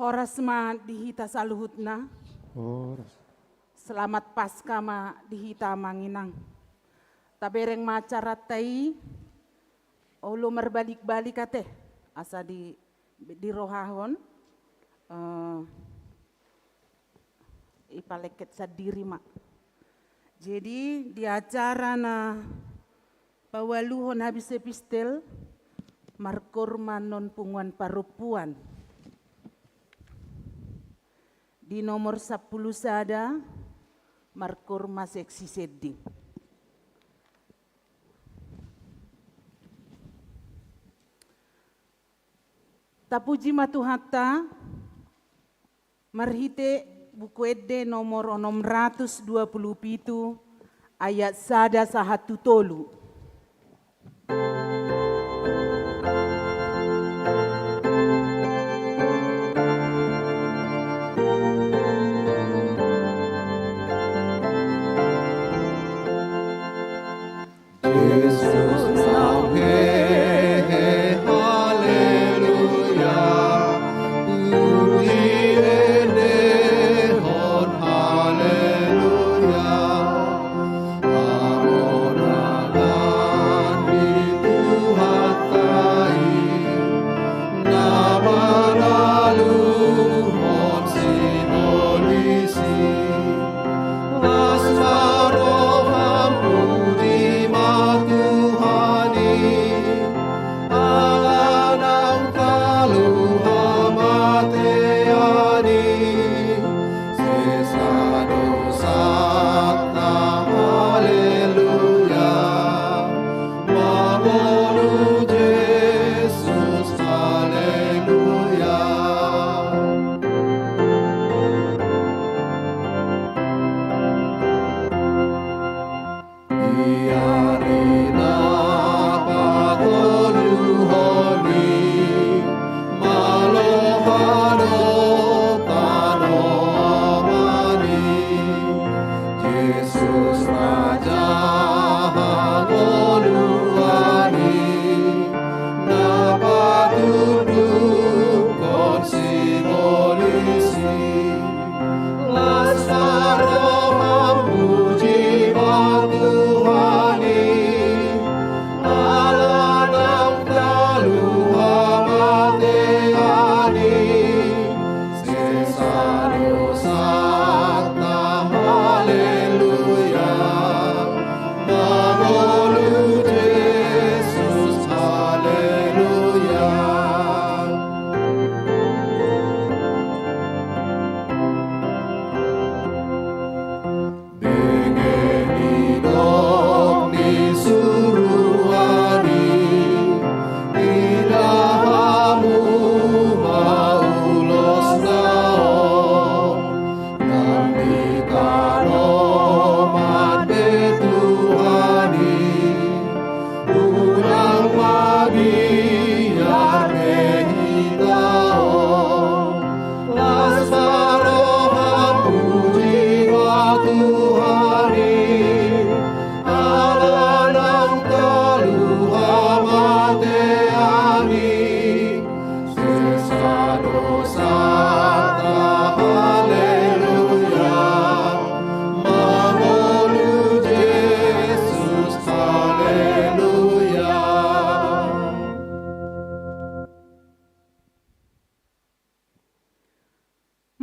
Horas ma dihita saluhutna. Horas. Selamat Paskah ma dihita manginang. Tabereng macara tai ulu merbalik-balik ate asa di rohahon ipaleket sadiri mak. Jadi di acara na pawaluhon habis epistel markorman non punguan parupuan. Di nomor 10 sada markorma seksi seding. Tapuji matuhatta marhite buku ede nomor 627 ayat sada sahatu tolu.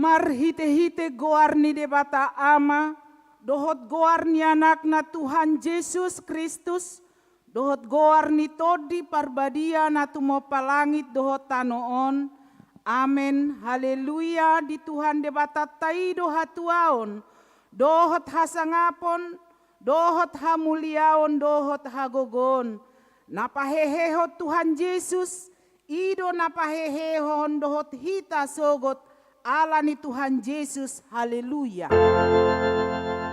Marhite-hite goarni debata ama, dohot goarni anakna Tuhan Yesus Kristus, dohot goarni todi parbadia na tumopa langit dohot tanoon. Amen, haleluya, di Tuhan debata tai doha tuaon, dohot hasangapon, dohot hamuliaon, dohot hagogon. Napahehehot Tuhan Yesus, ido napahehehon dohot hita sogot, Allah ni Tuhan Yesus, haleluya.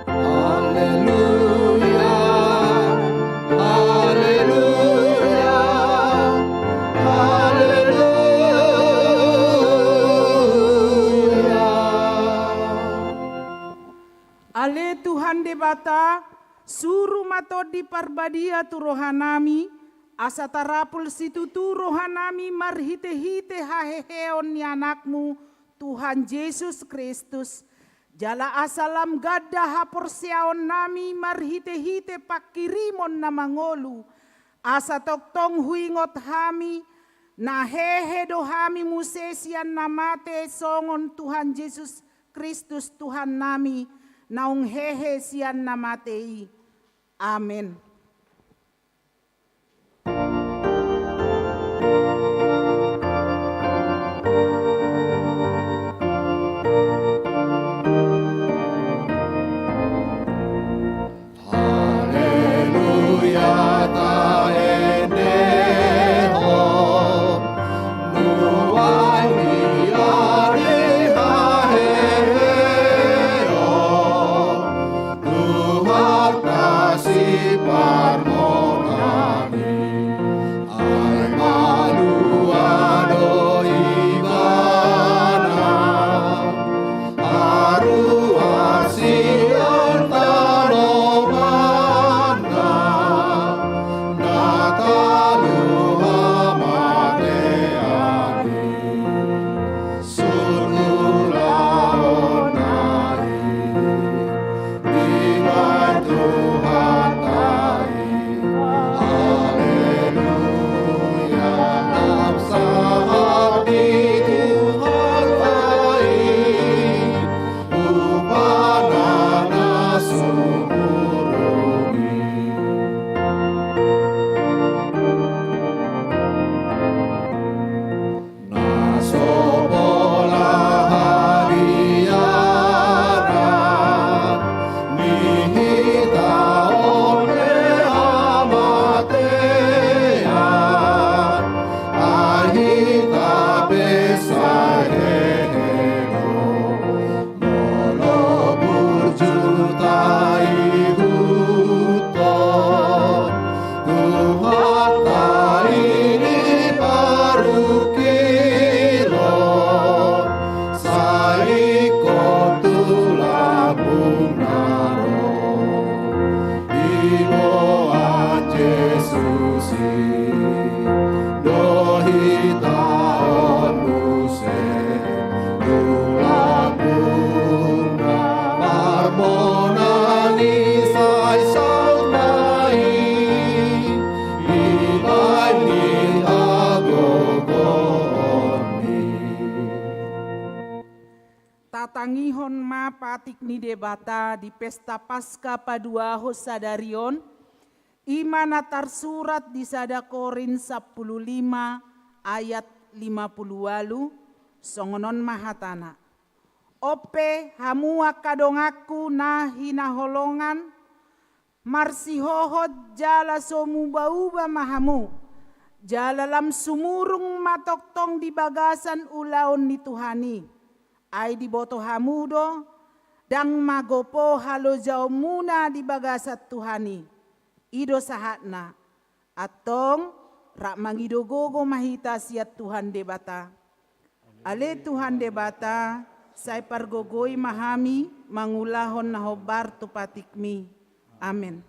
Haleluya, haleluya, haleluya. Ale Tuhan debata, suruh mato di parbadia tu rohanami, asa tarapul situ tu rohanami marhite-hite haheheon ni anakmu, Tuhan Yesus Kristus. Jala asalam gada hapor siaon nami marhite-hite pakirimon na mangolu. Asa toktong huingot hami na hehe dohami musesian namate songon Tuhan Yesus Kristus Tuhan nami naung hehe sian namatei. Amin. Tatangihon ma patik ni debata di pesta Paskah padua hosadarion, imana tarsurat di sada Korin 15 ayat 58 songonon mahatana. Ope hamua kadongaku na hinaholongan, marsihohot jala somubauba mahamu, jala lam sumurung matoktong di bagasan ulaon ni Tuhani. Ay di boto hamudo, dang magopo halo jauh muna di bagasat Tuhani. Ido sahatna, atong rak mangidogogo mahita siat Tuhan debata. Ale Tuhan debata, say pargogoi mahami, mangulahon na hobar tupatikmi. Amen.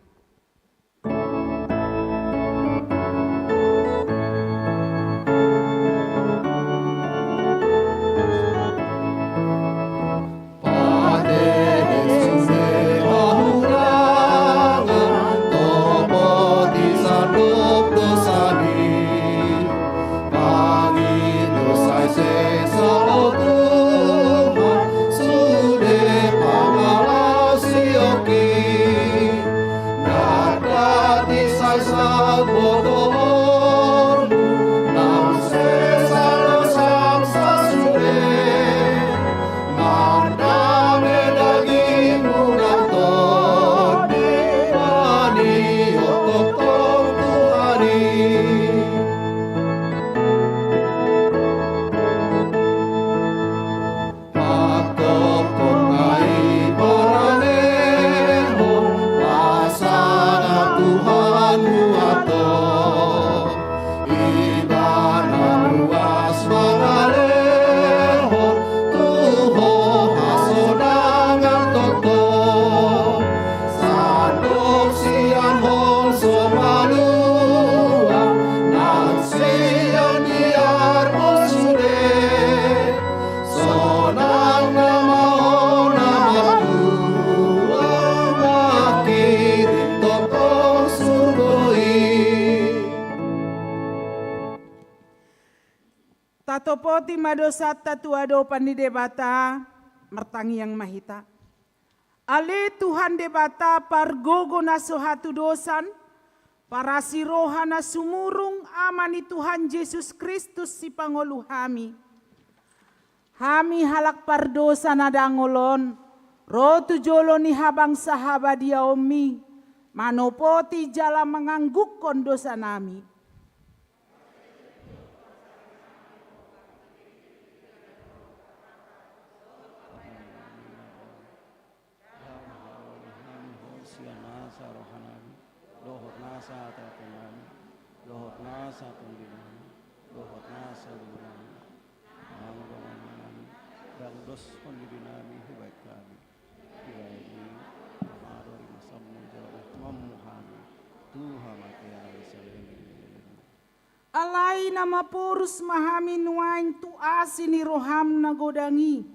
topoti madosata tuado panidebata mertangi yang mahita. Ale Tuhan debata pargogo na sohatu dosan, para siroha na sumurung amani Tuhan Yesus Kristus si Pangulu hami. Hami halak pardosa na dangolon, rotu jolo ni habang sahabat dia omi, manopoti jala menganggukkan dosa nami. Alai nama porus mahami nuain tu asini roham na godangi.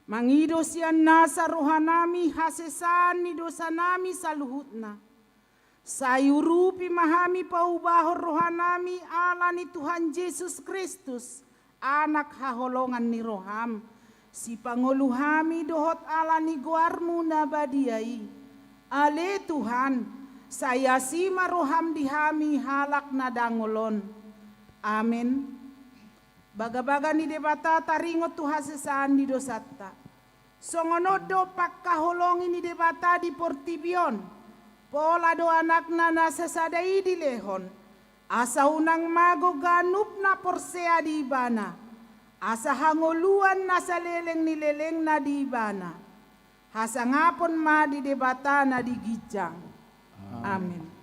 Mangido sian nasa rohanami hasesani dosa nami saluhutna. Sayurupi mahami paubahor rohanami alani Tuhan Yesus Kristus. Anak haholongan ni roham. Si pangoluhami dohot alani guarmu nabadiai. Ale Tuhan, saya sima roham dihami halak nadangolon. Amin. Baga-baga ni debata taringot tu hasesaan di dosata. Songonodo pakkaholongi ni debata di portibion. Pola do anak nana sesadai di lehon. Asa unang mago ganup na porsea di ibana. Asa hangoluan na sa leleng ni leleng na di ibana. Hasa ngapon ma di debata na di gijang. Amin.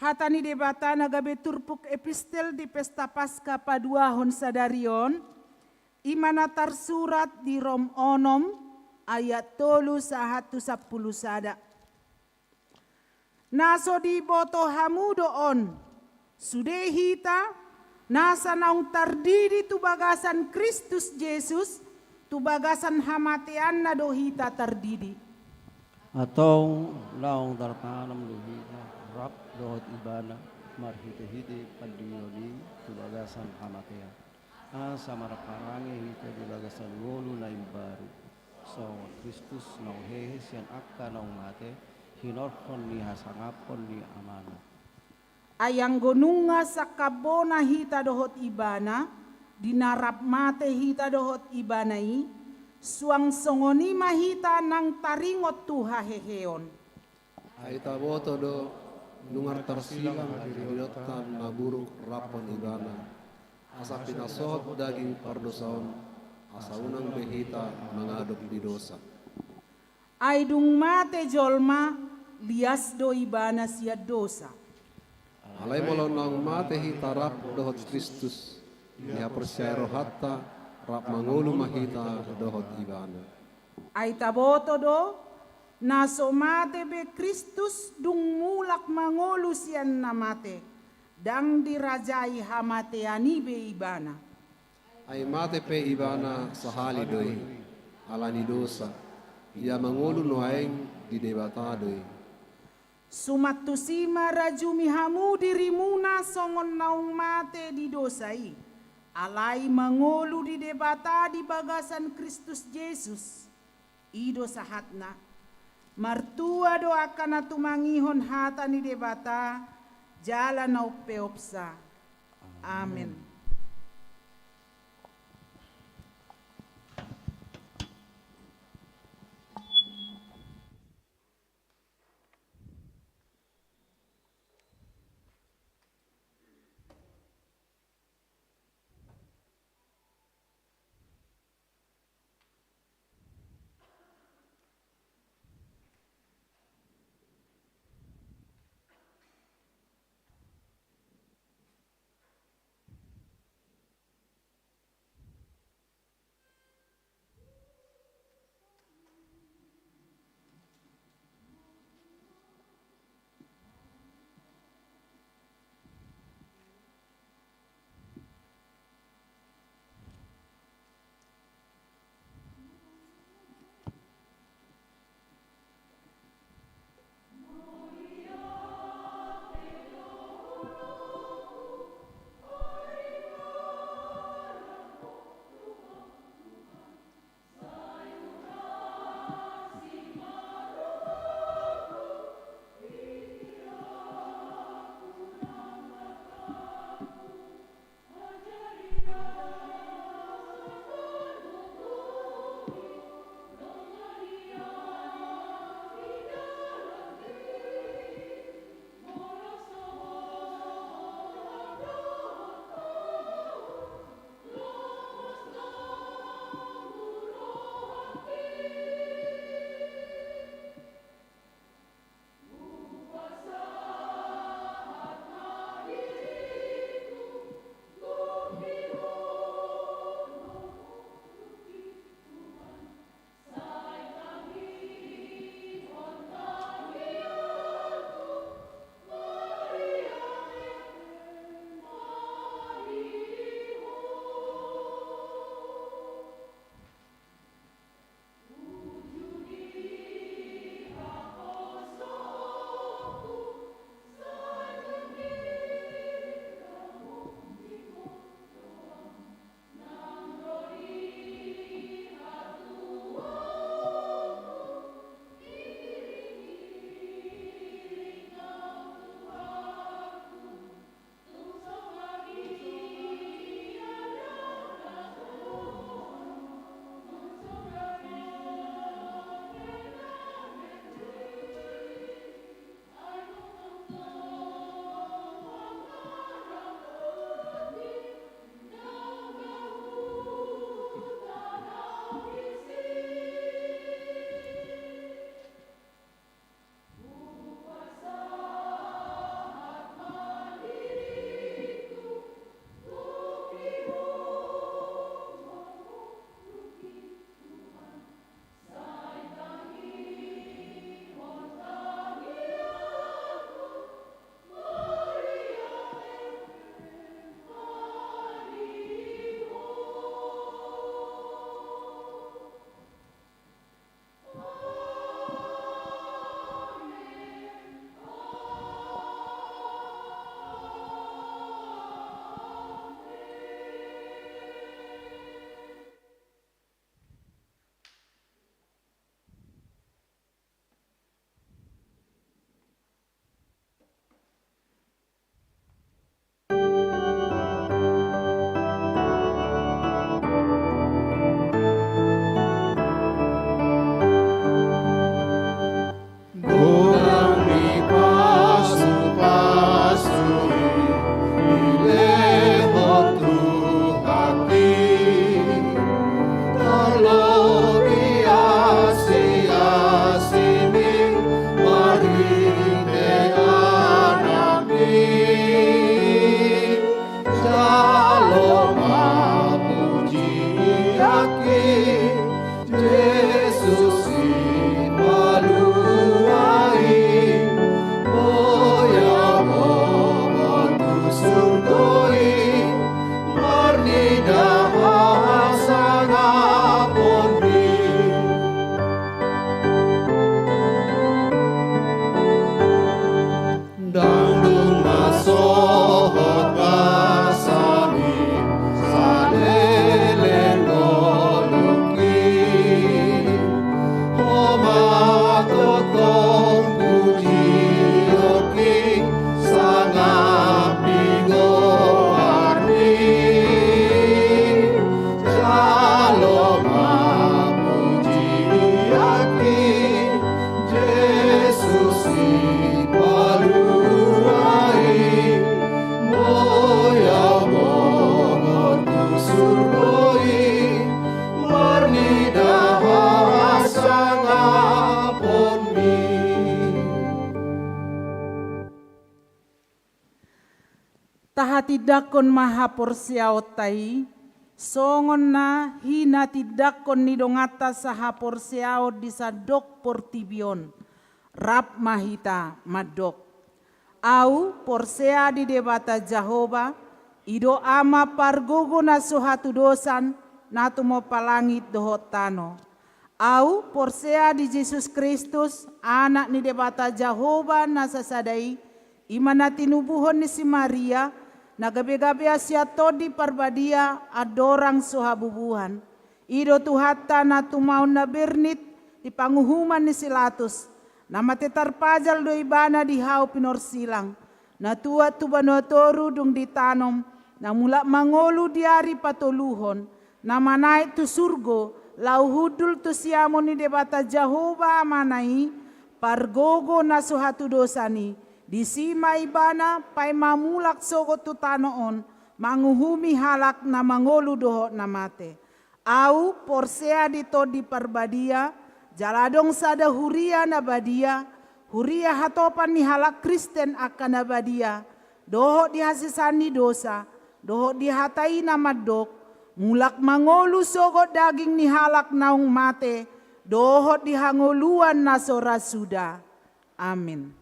Hatani debata nagabe turpuk epistel di pesta Paskah paduahon sadarion, imana tarsurat di Rom onom ayat 3:1-10 sada. Naso di boto hamudoon, sudehita nasa naung tardidi tu bagasan Kristus Yesus, tu bagasan hamatian na dohita tardidi. Atau naung tartanam dohita, rap dohot ibana, marhite-hite pandiyoli, tu bagasan hamatian. Asa maraparangi hita di bagasan ngolu na imbaru. So Kristus naung hehes yan akka naung mate, hinorkon ni hasangapon ni amana. Ayang gonunga sa kabona hita dohot ibana, dinarap mate hita dohot ibanai, suang songoni mahita nang taringot tuha heheon. Aita boto do nungar tarsilang didotan naburuk rapon ibana. Asa pinasohot daging pardosaon, asa unang behita mengadop di dosa. Ay dung mate jolma, lias do ibana siya dosa. Alay molon nang mate hita rap dohot Kristus, dia percaya rohatta rap mangulu mahita dohot ibana. Ay taboto do, Na somate be Kristus dung mulak mangolu sian namate. Dang dirajai hamateani be ibana. Ay mate pe ibana sa hali doi, alani dosa, ia mangulu no aeng di debata doi. Sumatusima rajumi hamu dirimuna songon naung mate di dosai. Alai mangolu di debata di bagasan Kristus Yesus. Ido sahatna. Martua doakan atumangihon hata ni debata. Jalan na upeopsa. Amen. Tahatidakon maha porsiao tai, songon na hina tidakon ni dongata saha porsiao di sadok portibion, rap mahita madok. Au porsea di debata Jehova, ido ama pargogo na suhatu dosan, natu mo palangit dohot tano. Au porsea di Yesus Kristus, anak ni debata Jehova na sasadai, imana tinubuhon ni si Maria, nagabe-gabe asya todi parbadia adorang suhabubuhan. Ido tuhata na tumaon na bernit di panguhuman ni Silatus, na matetarpajal do ibana di hau pinorsilang, na tua tubanotoru dung ditanom, na mula mangolu diari patoluhon, na manai tu surgo, lau hudul tu siamo ni debata Jehova manai, pargogo na suhatu dosani, di sima ibana pai mamulak sogo tu tanoon, manguhumi halak na mangolu doho na mate. Au porsea dito di parbadia, jaladong sada huria na badia, huria hatopan ni halak Kristen akan na badia, doho dihasisani dosa, doho dihatai na madok, mulak mangolu sogo daging ni halak naung mate, doho dihangoluan na sora suda. Amin.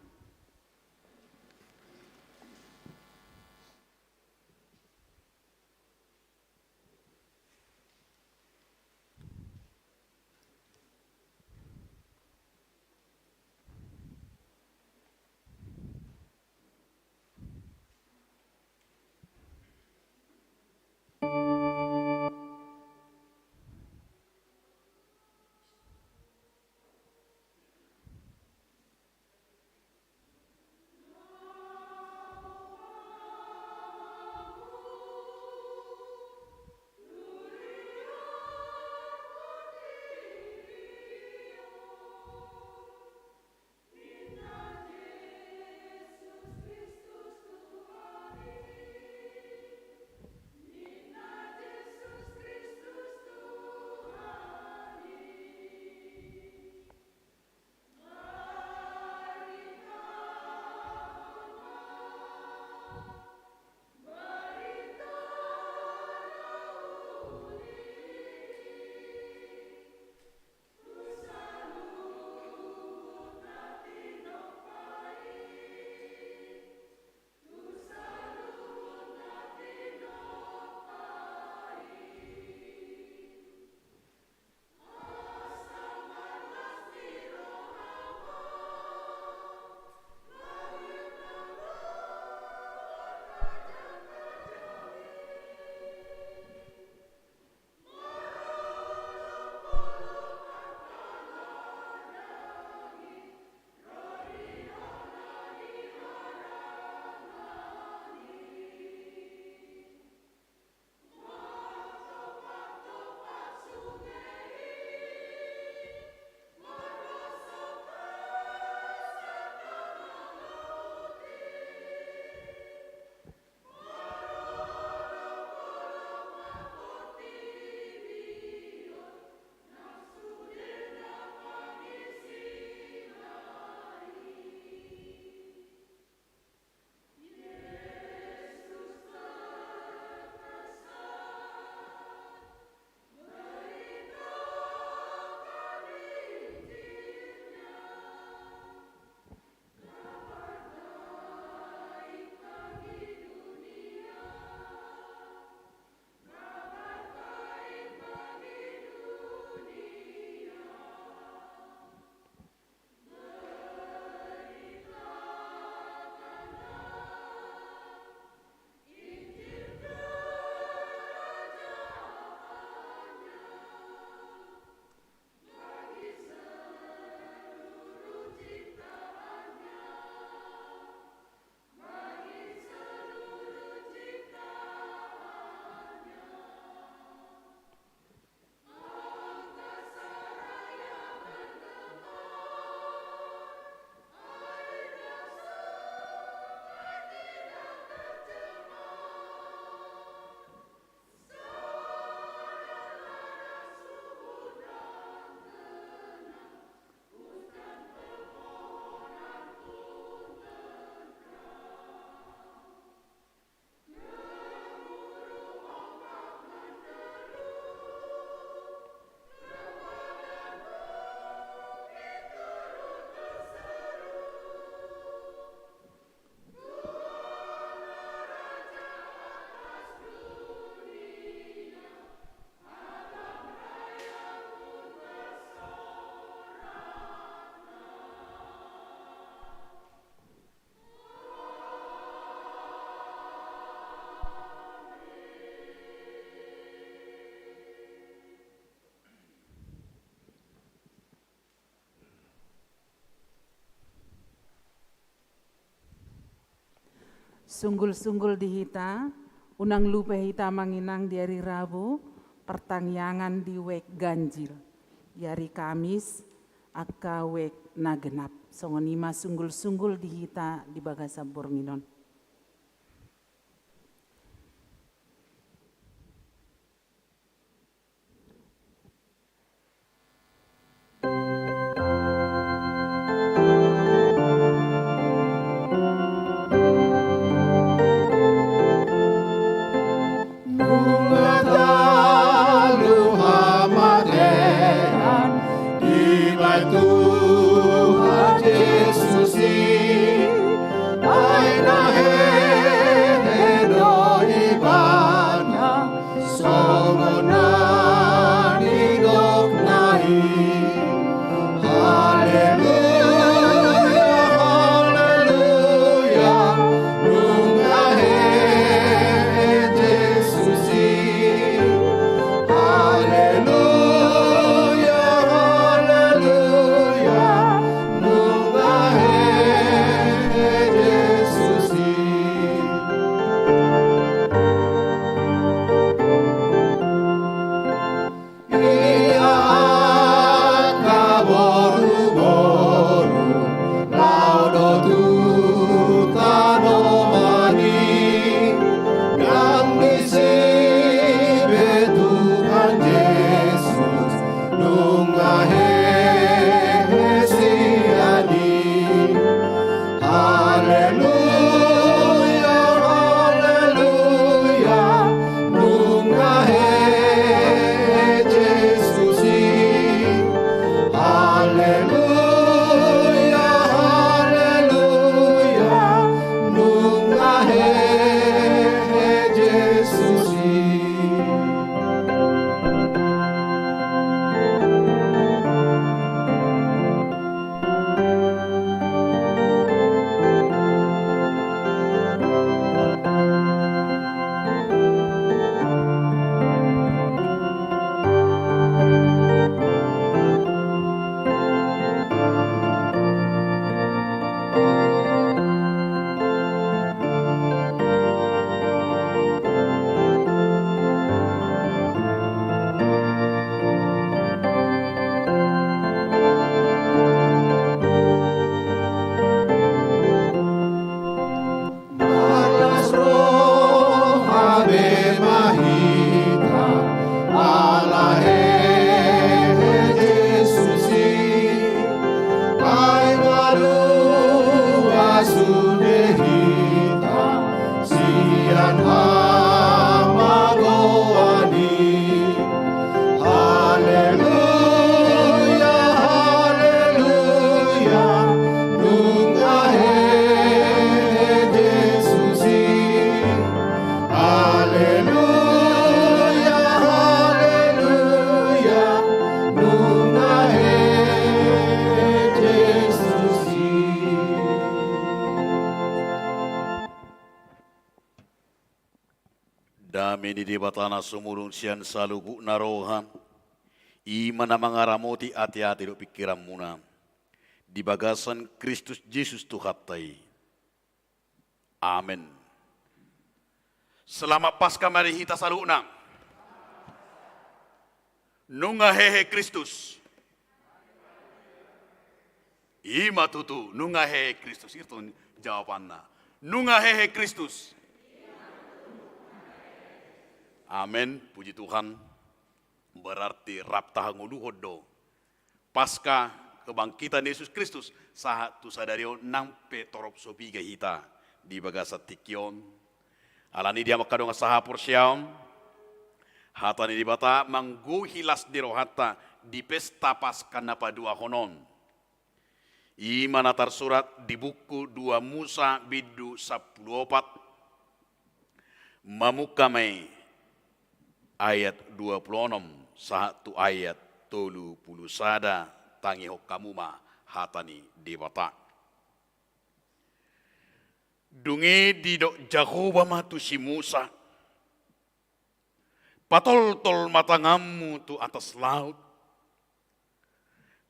Sunggul-sunggul di hita, unang lupa hita manginang di hari Rabu, pertangyangan di wek ganjil. Di hari Kamis, akka wek nagenap. Songonima sunggul-sunggul di hita di bagasa bornginon. Dami di batana sumurung sian salubu narohan. Iman na mangaramoti ati-ati do pikiran muna. Di bagasan Kristus Yesus Tuhatay. Amen. Selamat Paskah mari hita saluna. Nunga hehe Kristus. Ima tutu nunga hehe Kristus. Itu jawabannya. Nunga hehe Kristus. Amin, puji Tuhan. Berarti raptahanguluhod do. Pasca kebangkitan Yesus Kristus sahatu sadario nampe torop sobiga hita di bagasa tikyon. Alani dia makadong sahapur siam. Hatani di bata mangguhilas di rohata di pesta Pasca napadua honon. Imana tersurat di buku 2 Musa bidu 14 mamukamai ayat 26 satu ayat 30 sada tangi hokamuma hatani dewata. Dungi didok Jahoba matu si Musa. Patol-tol matangamu tu atas laut.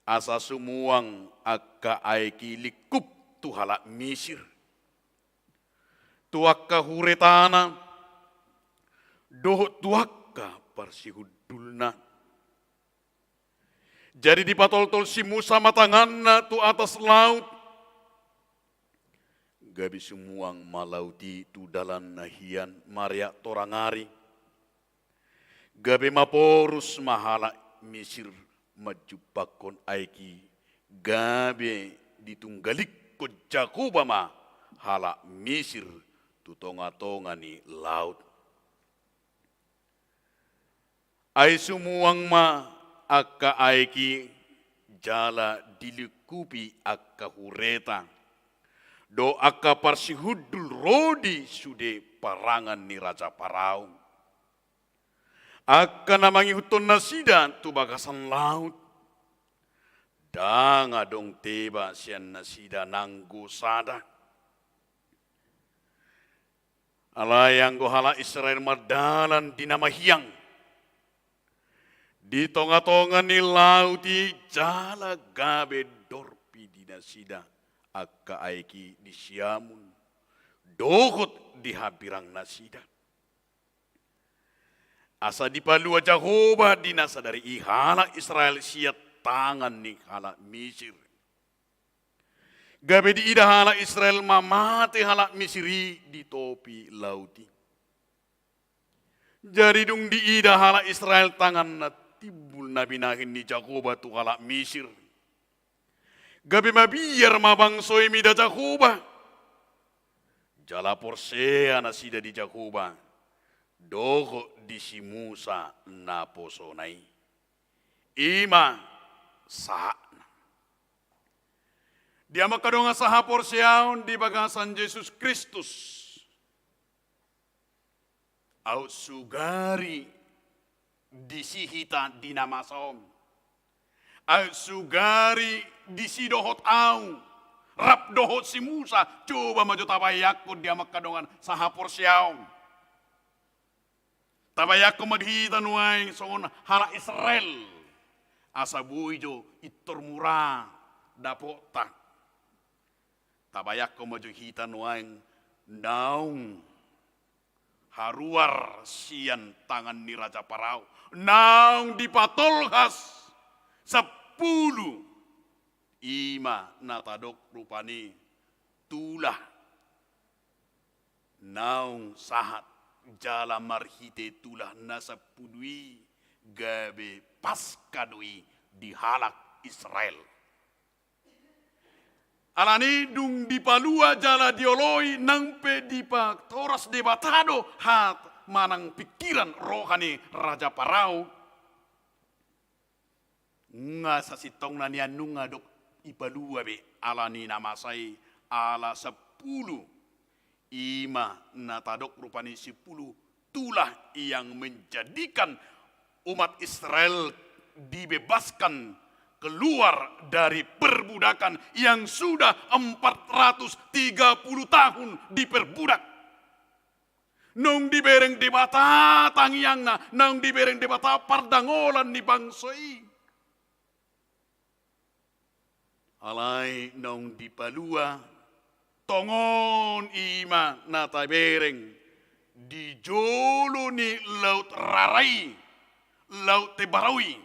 Asa sumuang akka aiki likup tu halak Mesir. tuakka huretana, dohot tuakka parsihudulna. Jadi dipatol-tol si Musa matanganna tu atas laut. Gabi sumuang malauti tu dalan nahian Maria torangari. Gabi maporus mahala Mesir majupakon aiki. Gabi ditunggalik ko Jakuba ma hala Mesir tu tonga-tonga ni laut. Ai sumuang ma akka aiki jala dilikupi akka hureta. Do akka parsihudul rodi sude parangan ni Raja Parau. Akka namangi huton nasida tu bagasan laut. Danga dong teba sian nasida nanggo sada. Alayang gohala Israel mardalan dinamahiang. Di tonga-tonga ni lauti jala gabe dorpi dinasida. Akka aiki di siamun, dohot di habirang nasida. Asa dipalua Jahoba dinasa dari ihala Israel siat tangan ni hala Mesir. Gabe di ida hala Israel mamate hala Mesiri di topi lauti. Jadi dung di ida hala Israel tangan na tibul nabinahin ni Jahoba tu hala Mesir. Gabi mabiyar mabangsoy mi da Jakuba. Jala porsea na sida di Jakuba. Dogo di si Musa na posonay. Ima sahana. Dia makadonga saha porseaon di bagasan Jesus Kristus. Au sugari di sihita dinamasom. Au sugari di si dohot au, rap dohot si Musa, coba maju tabayakko dia makadongan sahapor siaong. Tabayakko maghita nuay songon hala Israel, asabuijo itor murah dapota. Tabayakko maju hita nuay naung haruar sian tangan ni Raja Parau, naung dipatolhas 10 ima natadok rupani tulah naung sahat jala marhite tulah nasa pudui gabe paskadui di halak Israel. Alani dung dipalua jala dioloi nangpe dipa toras debatado hat manang pikiran rohani Raja Parau. Nga sa sitong na niya nunga dok ipalua be alani namasay ala 10 ima natadok rupani 10 tulah yang menjadikan umat Israel dibebaskan keluar dari perbudakan yang sudah 430 tahun diperbudak. Nung dibereng debata tangiang na, nung dibereng debata pardangolan ni bangsoi. Alay nung dipalua, tongon ima natabereng, di jolo ni laut raray, laut tebarawi.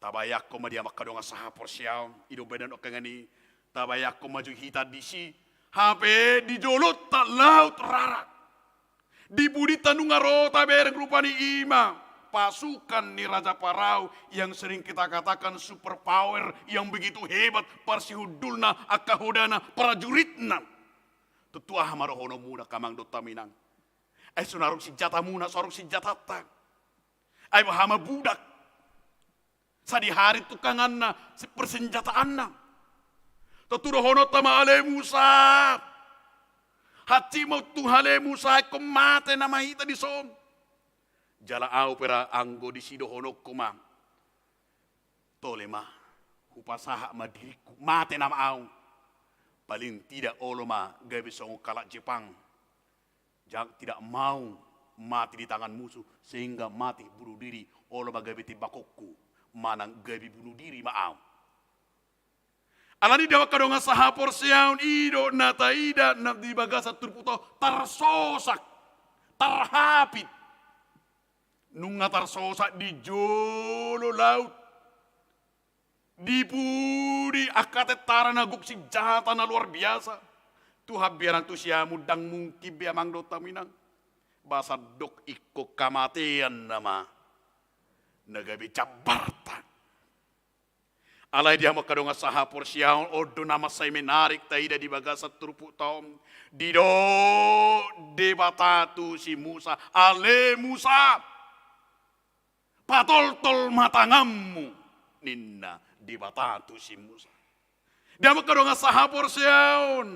Tabayak ko madia makadonga sa hapor siyaw, idobedan o kangani, tabayak ko maju hita disi, hape di jolo ta laut rarak. Di budita nungaro tabereng rupa ni ima. Pasukan ni Raja Parau yang sering kita katakan superpower yang begitu hebat parsihudulna akahodana prajuritna. Tetua hamarohono muna kamang dotaminang. Ay sunarong senjata muna sorong senjata tak. Ay hama budak. Sa di hari tukangan na persenjataan na. Teturohono tama ale Musa. Hati mau tuhale Musa kumate na mahita di som. Jala au pera anggo di sido honok kuma. Tolema hupasaha madiriku mate nama au. Paling tidak oloma gabe songo kalak Jepang. Jangan tidak mau mati di tangan musuh sehingga mati bunuh diri oloma gabe tibakokku. Manang gabe bunuh diri maau. Alani dawa kadonga sahapor siaun ido na taida na di bagasa turputo tarsosak, tarhapit. Nunga tarsosak di jolo laut. Di puri akate tara na guksi jahata na luar biasa. Tuha biarang tu siya mudang mungkin biamang do taminang. Basa dok iko kamatian nama. Nagabi cabarta. Alay dia makadonga sahapor siyaon odo nama say menarik taida di bagasa turpu taom. Dido debatatu si Musa. Ale Musa. Patol-tol matangammu. Ninna debatatu si Musa. Dia makadonga sahapor siyaon.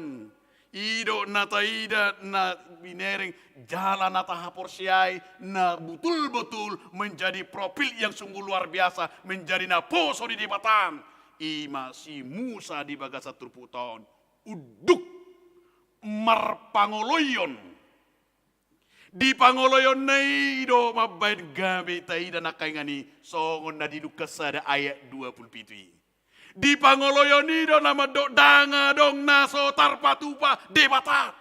Ido na taida na binereng jalan na tahapor siyay na betul-betul menjadi profil yang sungguh luar biasa. Menjadi na poso di debatan. Ima si Musa di bagasa turputon. Uduk marpangoloyon. Di pangoloyon na ido mabayin gabi taida na kaingani. Songon na dinukasada ayat 27. Di pangoloyon nido nama do danga dong naso tarpatupa debata.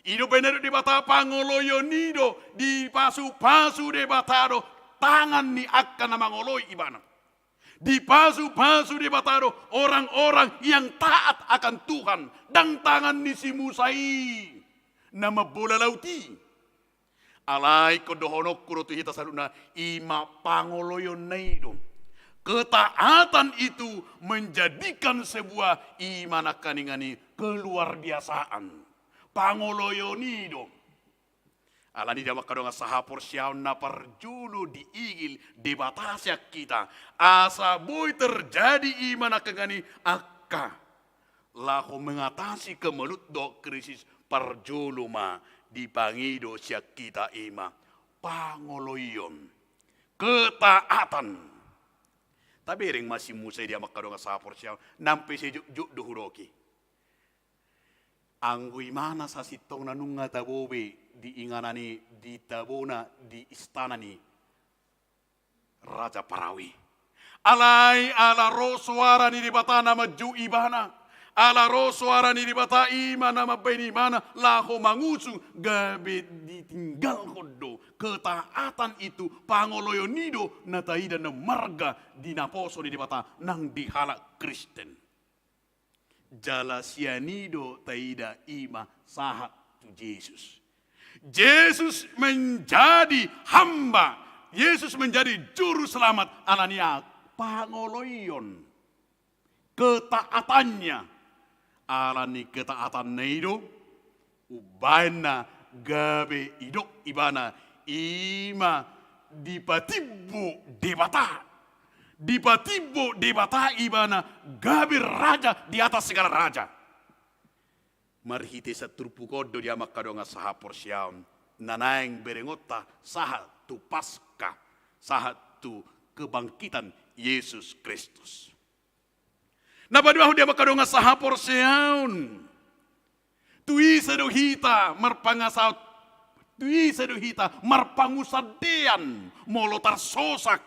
Ido bener debata pangoloyon nido di pasu-pasu debatado tangan ni akan nama ngoloi ibana. Di pasu-pasu debatado orang-orang yang taat akan Tuhan dan tangan ni si Musai nama bola lauti. Alai kodohono kurotu hita saluna ima pangoloyon nido. Ketaatan itu menjadikan sebuah iman kaningani keluar biasaan. Pangoloyonido. Alani dawa kadonga sahapor siyaon na parjulu diigil debatasya kita. Asa boy terjadi iman kangani akka. Lako mengatasi kemelut do krisis parjulu ma dipangido siya kita ima. Pangoloyon. Ketaatan. Tapi ring masih Musa dia makadonga sahapor siya nampi si juk duhuroki. Anggui mana sa sitong nanunga tabobe di inganani di tabona di istana ni Raja Parawi. Alai ala ro suara ni dibata nama ju ibana. Ala ro suara ni dibata ima nama beni mana laho mangusu gabe ditinggal kodo. Ketaatan itu pangoloyonido na taida na marga di naposo di dibata nang dihalak Kristen. Jala sianido taida ima sahat tu Yesus. Yesus menjadi hamba. Yesus menjadi juru selamat anania pangoloyon. Ketaatannya. Alani ketaatan neido. Ubana gabe idok ibana. Ima dipatibu debata. Dipatibu debata ibana gabe raja di atas segala raja. Marhite sa turpukodo dia makadonga sahapor siyaon. Nanaeng berengota sahat tu Paskah. Sahat tu kebangkitan Yesus Kristus. Nabaduahu dia makadonga sahapor siyaon. Tui seduhita marpangasaut. Tui seduhita marpangusadean molo tarsosak.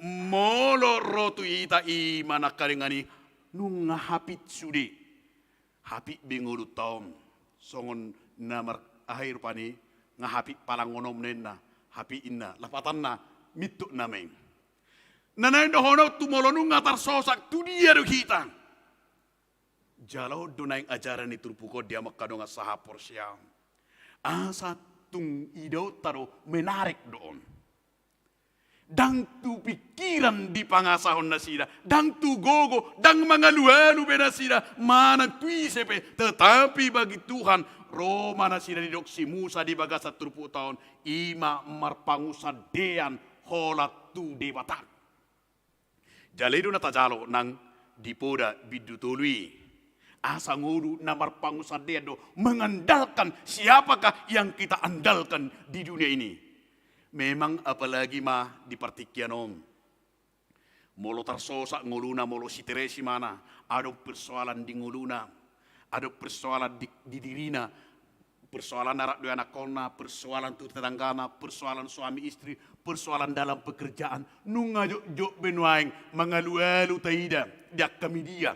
Molo rotu ita imana karengani nunga hapit sudi. Hapit bingulu taon. Songon namar akhir pani ngahapit palangonom nena. Hapit inna lapatan na mituk nameng. Nanayin dohono tumolo nunga tarsosak tu dia duhita. Jalau donaing ajaran itu puko dia makadonga sahapor siam. Asa tung idau taro menarik doon. Dang tu pikiran di pangasahon nasida. Dang tu gogo, dang mangaluanu benasida. Mana tui sepe. Tetapi bagi Tuhan, Roma nasida di doksi Musa di bagasa turpu tahun. Ima marpangusadean holat tu debatan. Jaledo na tajalo nang dipoda bidutului. Asa nguru namar pangusadean mengandalkan siapakah yang kita andalkan di dunia ini. Memang apalagi mah di partikianom. Molo tarsosak nguluna molo siteresi mana. Ada persoalan di nguluna. Ada persoalan di dirina. Persoalan anak dua anak kona, persoalan tu tetanggana, persoalan suami istri, persoalan dalam pekerjaan. Nunga jok benuaing mengalu-alu taida, diak kami dia.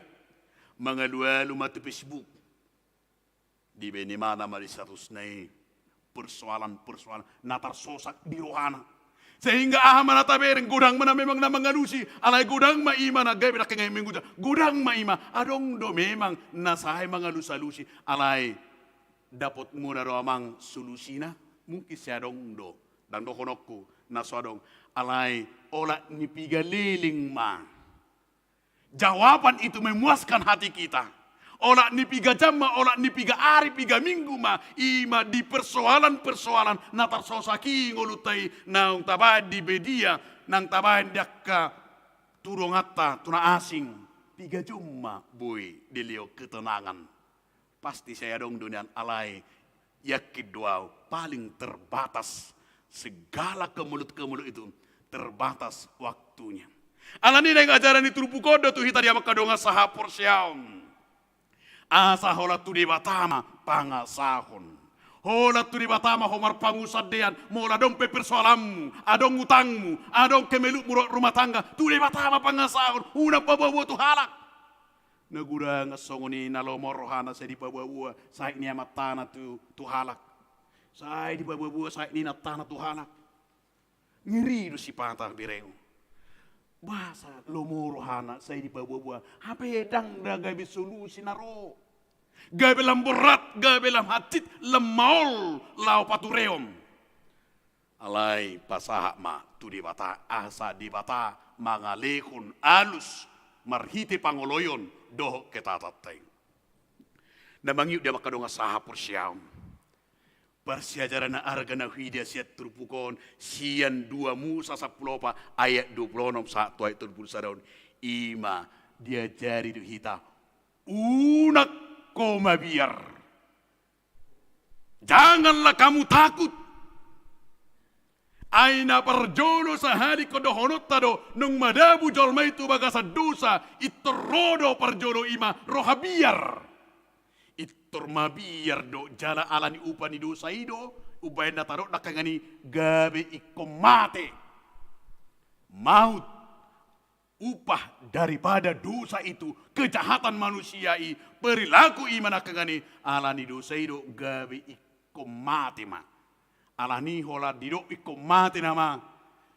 Mengalu-alu mati Facebook. Di beni mana mali status nai persoalan-persoalan natar sosak di rohana. Sehingga mana tabereng gudang mana memang na mengalusi, alai gudang ma ima na gabe na kengay mingguja. Gudang ma ima, adong do memang nasahay mengalus-alusi, alai dapat muna do amang solusina mungkin siadong do dan do honokku naswadong alai ola nipiga liling ma jawaban itu memuaskan hati kita ola nipiga jam ma ola nipiga hari piga minggu ma ima di persoalan natar sosaki ngolutai naung tabahan di bedia nang tabahan dakka turong atta tuna asing piga jumma boy delio ketenangan. Pasti saya dong dunia alai yakin doa paling terbatas segala kemulut-kemulut itu terbatas waktunya. Alani yang ajaran itu rupukodo tuh hita dia makadonga sahapor siaum. Asa hola tu di batama pangasahon. Hola tu di batama homar pangusadean mola dong pe persoalanmu, adong utangmu, adong kemeluk rumah tangga, tu di batama pangasahon, una pabawa tu halak. Nagura nga songoni nalomor rohana sa di pabawa sa ni amatana tu halak. Sa di pabawa sa ni natana tu halak. Ngiri do si patah bireo. Basa lomor rohana sa di pabawa hape dang gabe solusi naro. Gabe lam berat, gabe lam hatit, lemaul lau patureom. Alai pasahak ma tu di bata asa di bata mangalekun alus marhiti pangoloyon doh ketatatay. Namangyud dia makadonga sahapor siyam. Persiajaran na arga na huidia siya trupukon siyan 2 Musa 10 ayat 26 sa tuay 30 daun. Ima dia jari do hita unak ko mabiar. Janganlah kamu takut. Aina perjono sahari kodohonot tado nung madabu jolma itu bagasa dosa itorodo perjono ima rohabiar itor mabiar do jala alani upani dosa ido ubayan nataro nakangani gabe ikomate maut upah daripada dosa itu kejahatan manusiai perilaku ima nakangani alani dosa ido gabe ikomate ma alani hola didok iko mati nama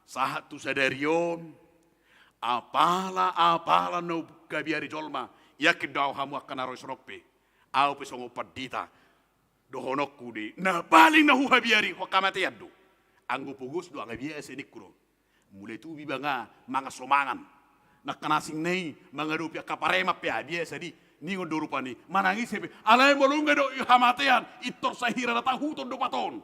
sahat tu sadarion apala no gabiari jolma yakin daw hamu akan aroy sorope au pesongo padita dohonokku di na paling na huhabiari ho kamate yaddo anggo pugus do anga biasa nikro mulai tu bibanga mga somangan nakanasing nei mga rupia kaparema pe biasa di ningon do rupani manangis sebe alay molunga do hamatean itor sahira na tahuton do paton.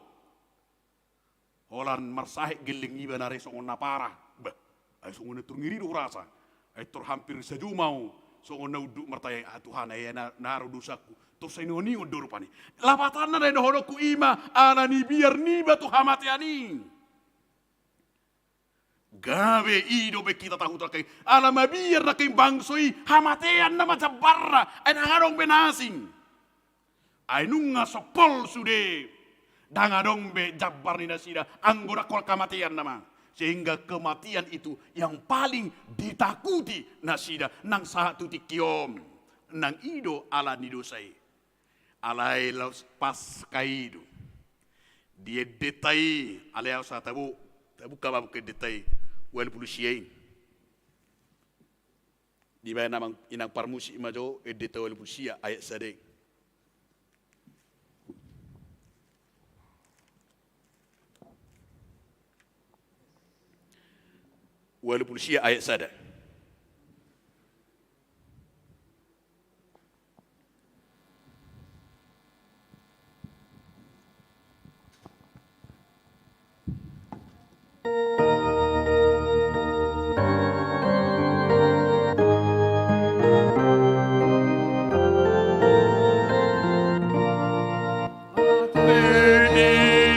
Holan marsahik geling iba na resongon na para. Bah, ay songon na tungiri do rasa. Ay tor hampir sajumau. Songon na uduk martaya Tuhan ay naro dosaku. Tor sa inoni udoro pa ni. Lapatan na rin hono ku ima. Ana ni biar ni ba tu hamatiani. Gabe ido be kita tahu kay. Ala mabiar na kay bangsoy. Hamatian na majabarra. Ay nangarong benasing. Ay nunga sopol sude. Dangadong be jabar ni nasida anggora kol kematian nama sehingga kematian itu yang paling ditakuti nasida nang satu tikiom nang ido ala nidosai alai los pas kaido dia detai alai sa tabu kabab ke detai wal polisiai di mana namang inang parmusi imajo detai wal polisia ayat sadek. Walaupun Syiah ayat sada.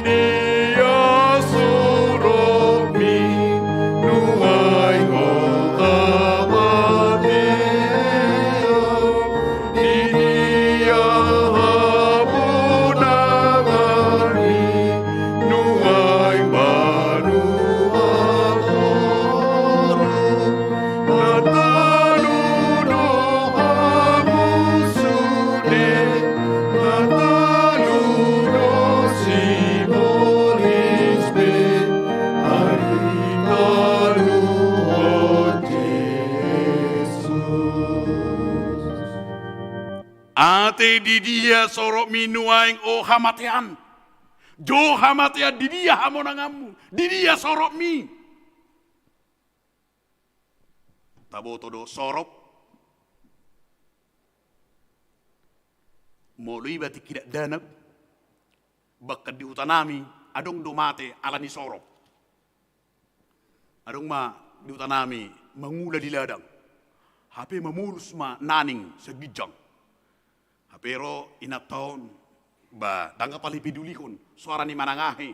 Dia suruh mi nuai ngol mate di dia sorok minuaing o hamatean. Jo hamatean di dia hamonangamu, di dia sorok mi. Tabo todo sorok. Molui bati kidak danab. Bakat di utanami, adong do mate alani sorok. Adong ma di utanami, mangula di ladang. HP memulus ma naning segijang. HP ro inat tahun ba dangga pali pedulihon suara ni manangahe.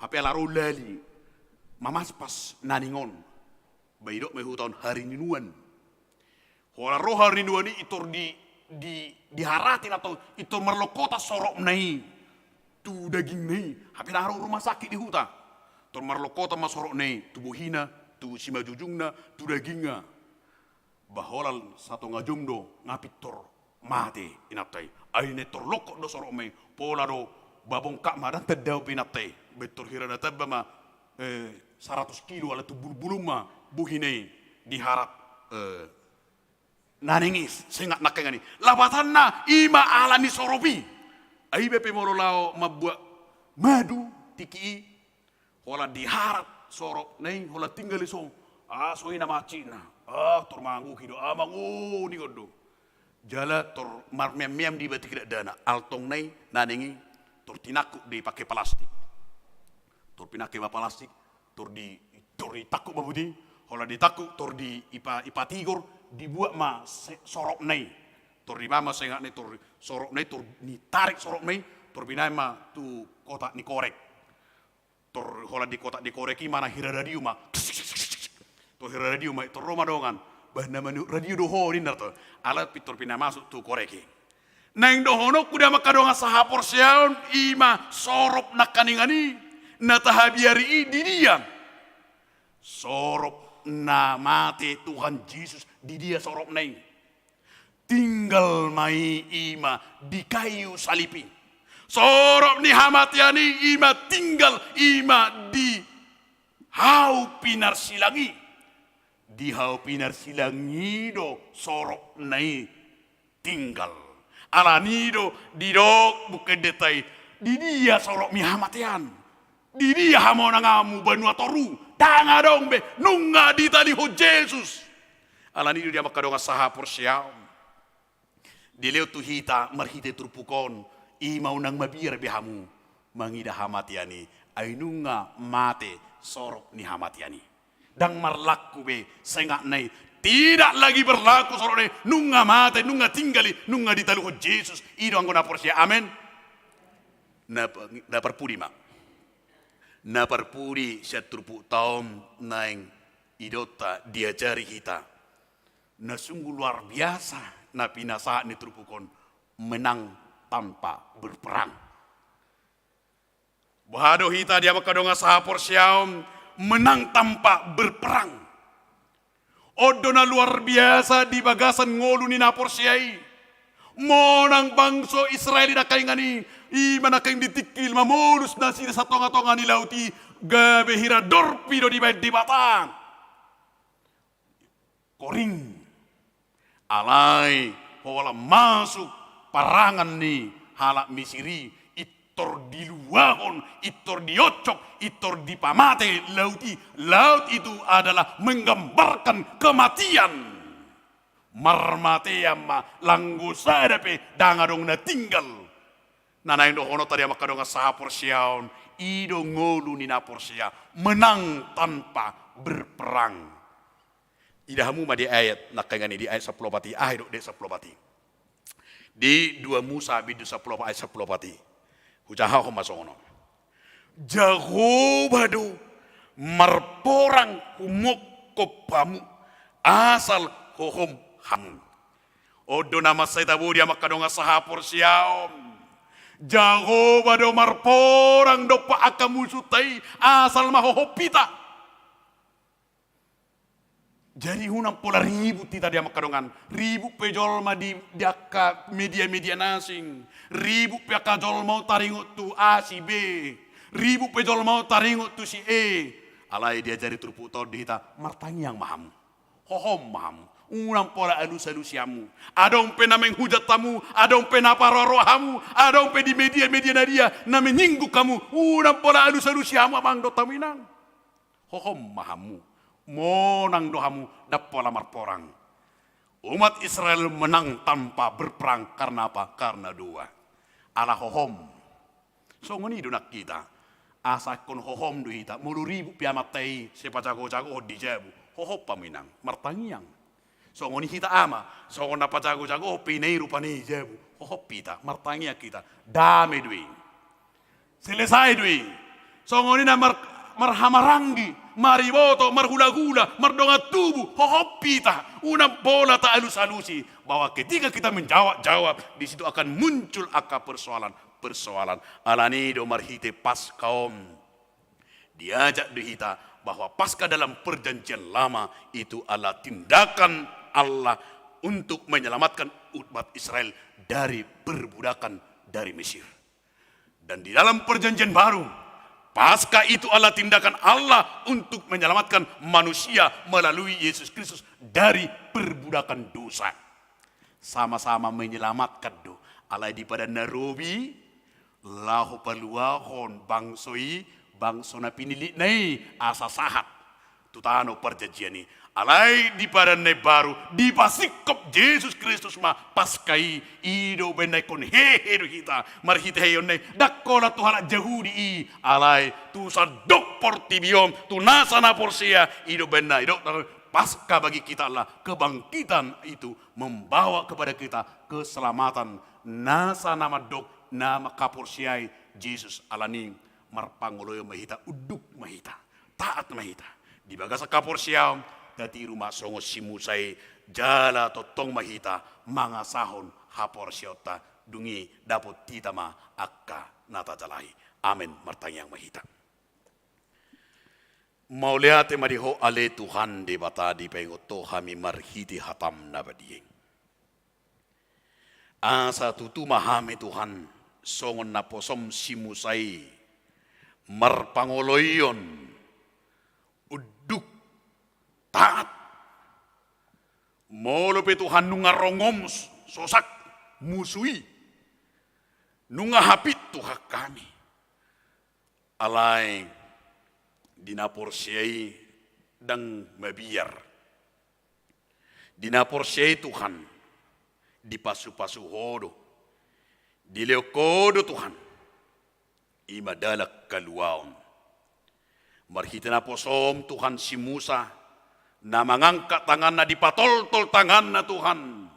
HP laro lali mamas pas naningon. Ba idok me hutan hari ninuan. Hola roh hari ninuan ni itor diharatin atau itor merlokota sorok nai. Tu daging nai. HP laro rumah sakit di hutan. Tor merlokota ma sorok nai. Tubuh hina, tu sima jujungna, tu dagingna. Baholal satu ngajumdo ngapitor mate inatai aine tor lokok do sorok me pola do babong kak madan tedau pinatai betor hirana tabba ma 100 kilo ala tu bulu ma buhine diharap naningis sengat nakengani labatanna ima alani soropi ai bepe morolao mabua madu tiki hola diharap sorok nei hola tinggal iso soina macina tor manggu kido mangu ni godo jala tor mar mem di bati kira dana altong nai naningi tor tinaku di pakai plastik tor pinake ba plastik tor ditakuk babudi hola ditakuk tor di ipa tigor dibuat ma sorok nai tor di mama sengak nai tor sorok nai tor ni tarik sorok nai tor binai ma tu kotak ni korek tor hola di kotak di koreki mana hira radio ma to radio mai to Roma dongan bahna manu radio doho dinar to alat pitor pina masuk tu koreki nang dohono kuda makadonga sahapor siaon ima sorop nakaningani natahabiari di dia sorop na mate Tuhan Yesus di dia sorop nai tinggal mai ima di kayu salipi sorop ni hamatiani ima tinggal ima di hau pinar silangi di hau pinar silangido sorok nai tinggal alanido didok bukan detai di dia sorok mi hamatian di dia hamonangamu banua toru danga dong be nunga di tali ho Jesus alanido dia makadonga sahapor siam di leo tu hita marhite turpukon ima unang mabir behamu mangida hamatiani ainunga mate sorok ni hamatiani dang marlaku be sengak nai tidak lagi berlaku sorok nai nunga mate nunga tinggali nunga ditalu ho Jesus ido anggona porsia amen na perpudi mak na perpudi syatrupu taum naing idota diajari kita na sungguh luar biasa na pinasa ni trupukon menang tanpa berperang bahado hita dia makadonga sahapor siaum menang tanpa berperang. Odona luar biasa di bagasan ngolu ni napor siai. Monang bangso Israel na kaingani. Imana kaing ditikil mamulus na sila sa tonga-tonga ni lauti. Gabe hira dorpido di bayad di batang. Koring. Alay. Wala masuk parangan ni halak misiri. Itor diluahon, itor diocok, itor dipamate lauti. Laut itu adalah menggambarkan kematian. Marmateyama langgo sadape dangadong na tinggal. Nanayin dohono tadi makadong sahapor siyaon. Ido ngolu ni napor siya. Menang tanpa berperang. Idahamu ma di ayat nakangani di ayat 10 pati. Ahir de 10 pati. Di 2 Musa bidu 10 ayat 10 pati. Hujaha ko masono. Jahobado marporang humok kopamu asal kohom ham. Odo nama saya tabu dia makadonga sahapor siaom. Jahobado marporang dopa akamu sutai asal mahohopita. Jadi hunang pola ribu tita dia makadongan. Ribu pejol ma di daka media-media nasing. Ribu pejol mau taringut tu A si B. Ribu pejol mau taringut tu si E. Alai dia jari turpu tol di hita. Martang yang maham. Hohom maham. unang pola alus-alusiamu. Adong pe na menghujat tamu, adong pe na parorohamu, adong pe di media-media nadia na menyinggung kamu, unang pola alus-alusiamu abang do taminang. Hohom mahamu, monang dohamu dap pola marporang. Umat Israel menang tanpa berperang karena apa? Karena doa. Ala hohom. So ngoni do nak kita. Asa kon hohom do hita, mulu ribu piamatei sepacago-cago di jabu. Hohop paminang, martangiang. So ngoni hita ama, so ngona pacago-cago pinei rupani jabu. Hohop pita, martangia kita. Dame dui. Selesai dui. So ngoni na marhamarangi. Mariboto, marhula-hula, mardonga tubuh, hohop pita, una bola tak alus-alusi, bahwa ketika kita menjawab, di situ akan muncul akar persoalan. Alanido marhite pas kaum diajak dihita bahwa pasca dalam perjanjian lama itu adalah tindakan Allah untuk menyelamatkan umat Israel dari perbudakan dari Mesir. Dan di dalam perjanjian baru, pasca itu adalah tindakan Allah untuk menyelamatkan manusia melalui Yesus Kristus dari perbudakan dosa. Sama-sama menyelamatkan do. Alai di pada Nairobi, lahu paluahon bangsoi, bangsona pinilik nai asa sahat. Tutano perjanjian ini. Alai di pada baru di pasikop Yesus Kristus ma paskai ido benai kon heheru kita marhite heyone dakola Tuhan Yahudi alai tu sadok portibiom tu nasana porsia ido benai dok pasca bagi kita lah kebangkitan itu membawa kepada kita keselamatan nasa nama dok nama kaporsiai Yesus alani marpangoloyo mahita uduk mahita taat mahita di bagasa kaporsiam dati rumah songo simusai jala totong mahita mga sahon hapor siota dungi dapot titama akka nata jalai. Amen martangyang mahita. Mauliate mariho ale Tuhan de bata di pengoto hami marhiti hatam nabadiyeng. Asa tutu mahami Tuhan songon naposom simusai marpangoloyon uduk taat. Molo pe Tuhan nunga rongom sosak musui. Nunga hapit Tuhan kami. Alai dinaporsiai dang mabiar. Dinaporsiai Tuhan di pasu-pasu hodo. Di leokodo Tuhan. Imadalak kaluaon. Marhita na posom Tuhan si Musa na mangangkat tangan na dipatol-tol tangan na Tuhan.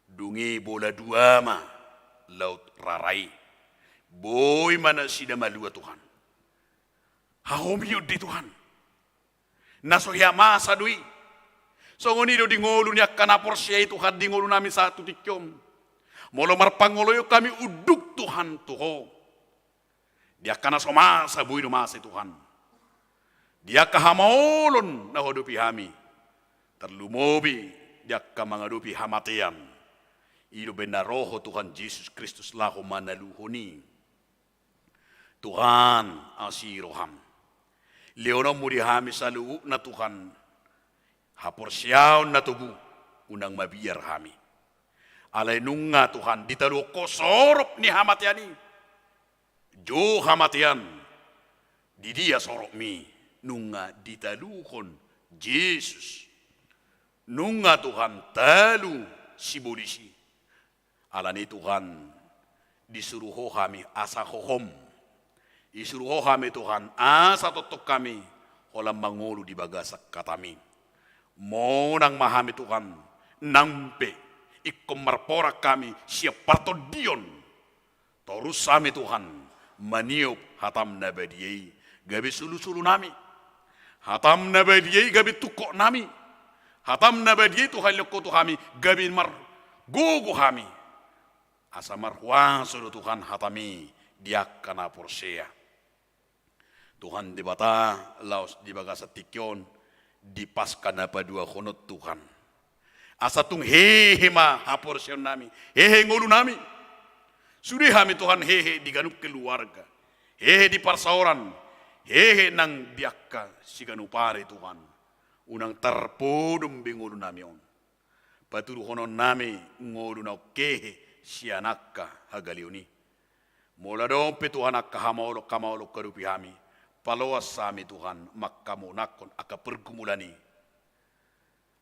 Dungi bola duama laut rarai. Boy mana sida malua Tuhan. Hahomiyod di Tuhan. Nasohya masa dui. So ngonido di ngolu niya kanapor siya Tuhan di ngolu namin sa tutikyom. Molo marpangoloyo kami uduk Tuhan tuho. Dia kana somasa buy dumasa Tuhan. Dia kahamolon na hodupi hami. Terlumobi dia kamangadupi hamatian. Ido benaroho Tuhan Yesus Kristus lahu manaluhoni. Tuhan asiroham. Leono muri hami salu na Tuhan. Haporsiaw na tugu unang mabiyar hami. Alay nunga Tuhan ditalu kosorop ni hamatiani. Jo hamatian. Di dia sorok mi. Nunga ditaluhon Yesus. Nunga Tuhan talu si polisi. Alani Tuhan disuruh kami asa hohom. Disuruh kami Tuhan asa totok kami. Holam mangulu di bagasak katami. Monang mahami Tuhan. Nampe ikom marporak kami siap partodion. Torus kami Tuhan maniup hatam nabadiyai. Gabi sulu-sulu nami. Hatam nabadiyai gabi tukok nami. Hatam nabadiyai Tuhan loko kami gabi mar gogo kami. Asa marhuang sulu Tuhan hatami diak kana porsea. Tuhan di bata laos di bagasa tikyon di pasca na padua honot Tuhan. Asa tung hehe ma haporsion nami. Hehe ngulu nami. Sudah kami Tuhan hehe di ganuk keluarga. Hehe di parsauran. Hehe nang diakka si ganupare Tuhan. Unang tarpodom bingulu nami on. Paturu hono nami ngodu na kehe sianakka hagaliuni. Mula dompe Tuhan akka hamaolo kamaolo karupi hami. Paloas sami Tuhan makkamu nakon akka pergumulani.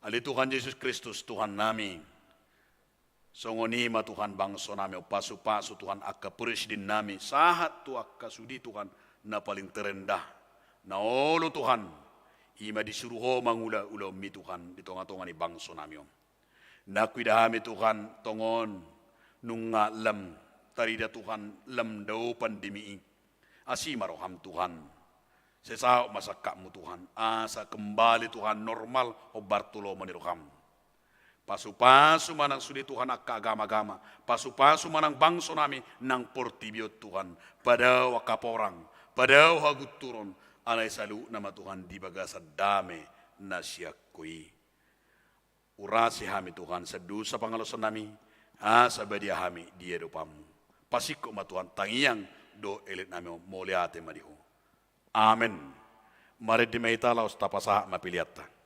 Ali Tuhan Yesus Kristus Tuhan nami. Songonima Tuhan bangso nami o pasu-pasu Tuhan akka presiden nami. Sahat tu akka sudi Tuhan na paling terendah. Na olo Tuhan. Ima disuruh ho mangula ula mi Tuhan di tonga-tonga ni bangso nami om. Nakuidahami Tuhan tongon nunga lam tarida Tuhan lam dau pandemi asimaroham Tuhan sesau masakakmu Tuhan asa kembali Tuhan normal obartulo maniroham pasu-pasu manang sudi Tuhan akka agama-agama pasu-pasu manang bangso nami nang portibiot Tuhan pada wakaporang pada hagut turun alai salu nama Tuhan di bagasa dame nasyakui urasi hami Tuhan sedusa pangalosan nami asa badia hami dia dopamu pasiko ma Tuhan tangiang do elit nami moliate madiho amen mari di meita laos tapasaha mapiliata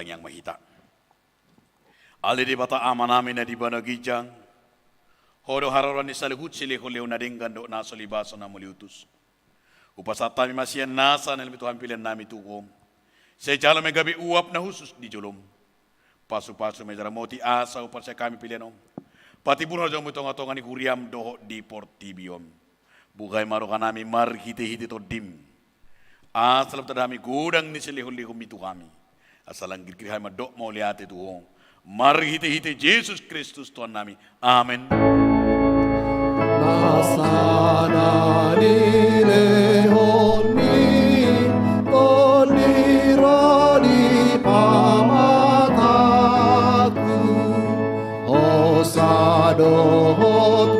yang mahita. Ali di bata amanami na di bana gijang. Hodo hararan ni salihut sili huleu na dinggan do na solibaso na muliutus. Upasata mi masian nasa na Tuhan pilihan nami tukom. Sejala me gabi uap na husus di jolom. Pasu-pasu me jara moti asa upasa kami pilihan om. Pati pun harus tonga-tonga ni kuriam doho di portibiom. Bukai marukan nami mar hiti-hiti to dim. Asal tadami gudang ni silihul-lihum itu kami. Asal ang giri-giri ma dok mau lihat itu. Mar hiti-hiti Yesus Kristus Tuhan nami. Amin. Hosanani lehoni tolironi pamataku Hosadohot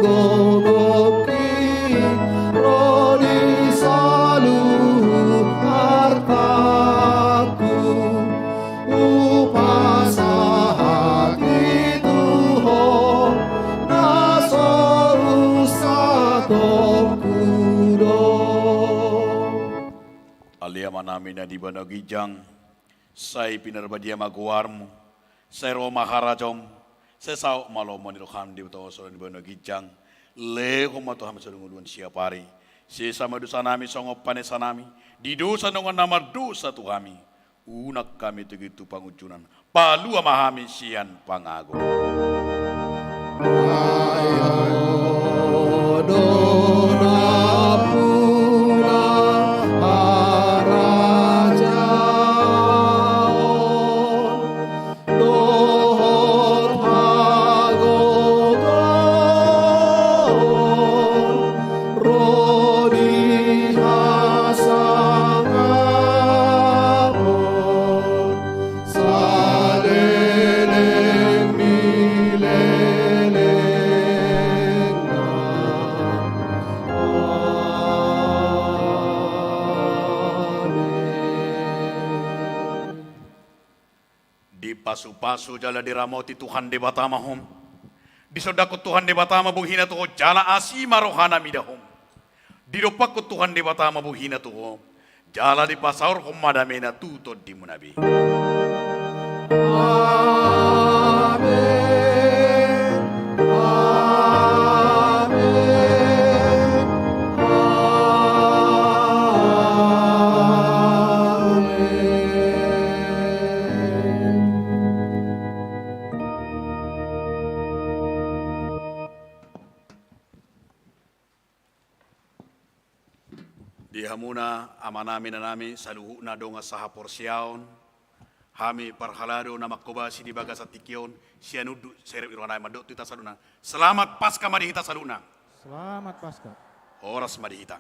gogoki roni saluhut hartaku upasahat itu ho Aliama namin na di ba nagijang, say pinarbadia maguwarmo, say Roma harajom, say sao malomo ni Rohan di ba so di ba nagijang, leho matuham sa lunguduan siya pari, si sama dosa nami songop panesa nami, di dosa nungan namar dosa tuhami, unak kami tugitu pangucunan, palu amahami siyan pangago. Pasu-pasu jala diramoti Tuhan de batama hom. Disodakot Tuhan de batama buhina tuho jala asima rohana midahom. Didopakot Tuhan de batama buhina tuho jala di pasaur hom madamena tutod di munabi. Dihamuna amanami na nami sa luhu na do nga saha porsyaon. Hami parhalado na makobasi di baga sa tikyon. Siya nudu serep ironay madot ita saluna. Selamat Paskah madihita saluna. Selamat Paskah. Oras madihita.